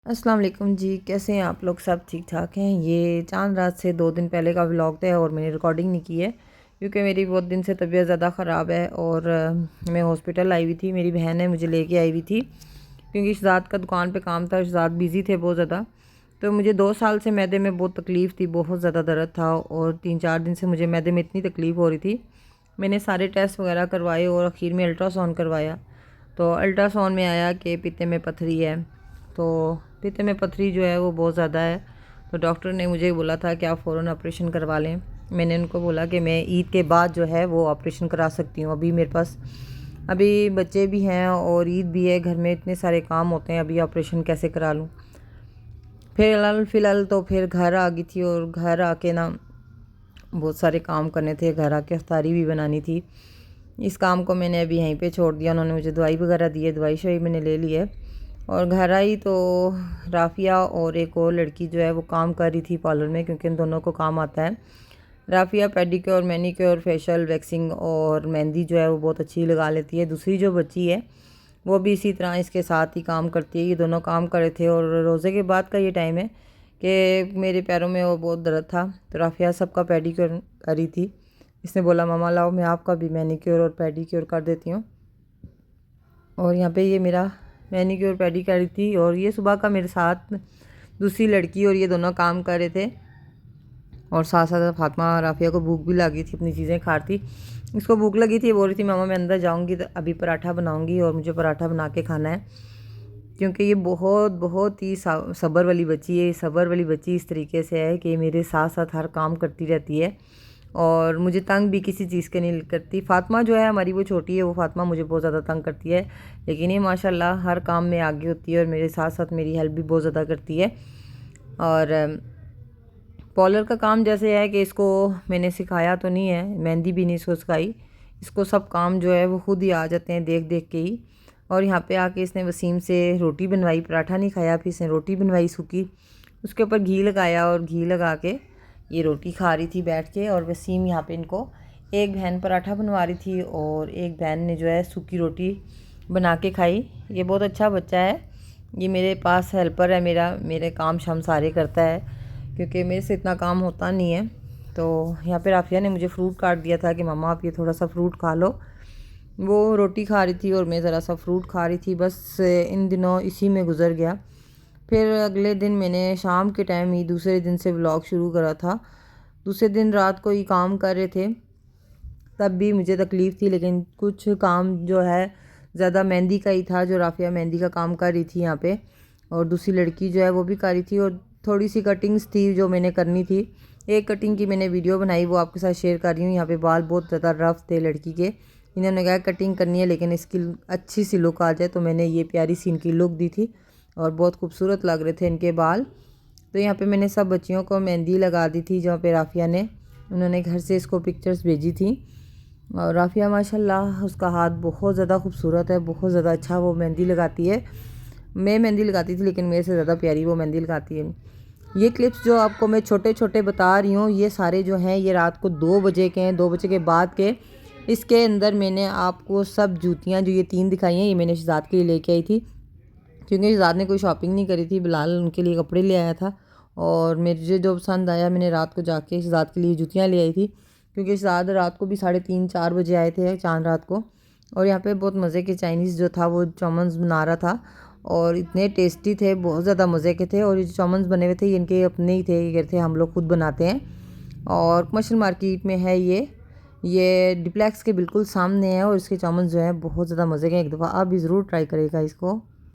अस्सलाम वालेकुम जी, कैसे हैं आप लोग? सब ठीक ठाक हैं। ये चांद रात से 2 दिन पहले का व्लॉग था और मैंने रिकॉर्डिंग नहीं की है क्योंकि मेरी बहुत दिन से तबीयत ज़्यादा ख़राब है और मैं हॉस्पिटल आई हुई थी। मेरी बहन है मुझे लेके आई हुई थी क्योंकि शहज़ाद का दुकान पे काम था। शहज़ाद बिज़ी थे बहुत ज़्यादा, तो मुझे 2 साल से मैदे में बहुत तकलीफ़ थी, बहुत ज़्यादा दर्द था और 3-4 दिन से मुझे मैदे में इतनी तकलीफ़ हो रही थी। मैंने सारे टेस्ट वगैरह करवाए और आखिर में अल्ट्रासाउंड करवाया, तो अल्ट्रासाउंड में आया कि पित्ते में पथरी है। तो पित्ते में पथरी जो है वो बहुत ज़्यादा है, तो डॉक्टर ने मुझे बोला था कि आप फ़ौरन ऑपरेशन करवा लें। मैंने उनको बोला कि मैं ईद के बाद जो है वो ऑपरेशन करा सकती हूँ। अभी मेरे पास अभी बच्चे भी हैं और ईद भी है, घर में इतने सारे काम होते हैं, अभी ऑपरेशन कैसे करा लूँ। फ़िलहाल तो फिर घर आ गई थी और घर आके ना बहुत सारे काम करने थे, घर आके इफ्तारी भी बनानी थी। इस काम को मैंने अभी यहीं पे छोड़ दिया। उन्होंने मुझे दवाई वगैरह दी है, दवाई शवाई मैंने ले ली है और घर आई तो राफ़िया और एक और लड़की जो है वो काम कर रही थी पार्लर में, क्योंकि इन दोनों को काम आता है। Rafia pedicure, manicure, facial, waxing और मेहंदी जो है वो बहुत अच्छी लगा लेती है। दूसरी जो बच्ची है वो भी इसी तरह इसके साथ ही काम करती है। ये दोनों काम कर रहे थे और रोज़े के बाद का ये टाइम है कि मेरे पैरों में वो बहुत दर्द था, तो राफ़िया सबका पेडिक्योर कर रही थी। इसने बोला मामा लाओ मैं आपका भी मैनिक्योर और पेडिक्योर कर देती हूँ। और यहाँ पे ये मेरा मैनिक्योर पेडी कर रही थी और ये सुबह का मेरे साथ दूसरी लड़की और ये दोनों काम कर रहे थे। और साथ साथ फातिमा राफ़िया को भूख भी लगी थी, अपनी चीज़ें खा रही थी। इसको भूख लगी थी, बोल रही थी मामा मैं अंदर जाऊँगी तो अभी पराठा बनाऊँगी और मुझे पराठा बना के खाना है, क्योंकि ये बहुत बहुत ही सब्र वाली बच्ची है। सब्र वाली बच्ची इस तरीके से है कि मेरे साथ साथ हर काम करती रहती है और मुझे तंग भी किसी चीज़ के नहीं करती। फातिमा जो है हमारी वो छोटी है, वो फातिमा मुझे बहुत ज़्यादा तंग करती है, लेकिन ये माशाल्लाह हर काम में आगे होती है और मेरे साथ साथ मेरी हेल्प भी बहुत ज़्यादा करती है। और पार्लर का काम जैसे है कि इसको मैंने सिखाया तो नहीं है, मेहंदी भी नहीं इसको सिखाई, इसको सब काम जो है वो खुद ही आ जाते हैं देख देख के ही। और यहाँ पे आके इसने वसीम से रोटी बनवाई, पराठा नहीं खाया, फिर इसने रोटी बनवाई सूखी, उसके ऊपर घी लगाया और घी लगा के ये रोटी खा रही थी बैठ के। और वसीम यहाँ पे इनको एक बहन पराठा बनवा रही थी और एक बहन ने जो है सूखी रोटी बना के खाई। ये बहुत अच्छा बच्चा है, ये मेरे पास हेल्पर है, मेरे काम शाम सारे करता है क्योंकि मेरे से इतना काम होता नहीं है। तो यहाँ पे राफ़िया ने मुझे फ्रूट काट दिया था कि मामा आप ये थोड़ा सा फ्रूट खा लो। वो रोटी खा रही थी और मैं ज़रा सा फ्रूट खा रही थी, बस इन दिनों इसी में गुजर गया। फिर अगले दिन मैंने शाम के टाइम ही दूसरे दिन से व्लॉग शुरू करा था। दूसरे दिन रात को ही काम कर रहे थे, तब भी मुझे तकलीफ़ थी, लेकिन कुछ काम जो है ज़्यादा मेहंदी का ही था, जो राफ़िया मेहंदी का काम कर रही थी यहाँ पे, और दूसरी लड़की जो है वो भी कर रही थी। और थोड़ी सी कटिंग्स थी जो मैंने करनी थी। एक कटिंग की मैंने वीडियो बनाई, वो आपके साथ शेयर कर रही हूँ। यहाँ पे बाल बहुत ज़्यादा रफ थे लड़की के, इन्होंने कहा कटिंग करनी है लेकिन इसकी अच्छी सी लुक आ जाए, तो मैंने ये प्यारी सी इनकी लुक दी थी और बहुत खूबसूरत लग रहे थे इनके बाल। तो यहाँ पे मैंने सब बच्चियों को मेहंदी लगा दी थी, जहाँ पे राफ़िया ने उन्होंने घर से इसको पिक्चर्स भेजी थी। और राफ़िया माशाल्लाह उसका हाथ बहुत ज़्यादा खूबसूरत है, बहुत ज़्यादा अच्छा वो मेहंदी लगाती है। मैं मेहंदी लगाती थी लेकिन मेरे से ज़्यादा प्यारी वो मेहंदी लगाती है। ये क्लिप्स जो आपको मैं छोटे छोटे बता रही हूँ, ये सारे जो हैं ये रात को 2 बजे के हैं, 2 बजे के बाद के। इसके अंदर मैंने आपको सब जूतियाँ जो ये 3 दिखाई हैं, ये मैंने शहज़ाद के लिए लेके आई थी क्योंकि शहज़ाद ने कोई शॉपिंग नहीं करी थी। बिलाल उनके लिए कपड़े ले आया था और मुझे जो पसंद आया मैंने रात को जाके शहज़ाद के लिए जूतियाँ ले आई थी, क्योंकि शहज़ाद रात को भी 3:30-4 बजे आए थे चांद रात को। और यहाँ पे बहुत मज़े के चाइनीज़ जो था वो चौमन्स बना रहा था और इतने टेस्टी थे, बहुत ज़्यादा मज़े के थे। और ये जो चौमन्स बने हुए थे ये इनके अपने ही थे, ये कहते थे हम लोग खुद बनाते हैं और कमर्शियल मार्केट में है ये डिप्लेक्स के बिल्कुल सामने है। और इसके चौमन्स जो है बहुत ज़्यादा मज़े के हैं, एक दफ़ा आप भी ज़रूर ट्राई करेगा इसको।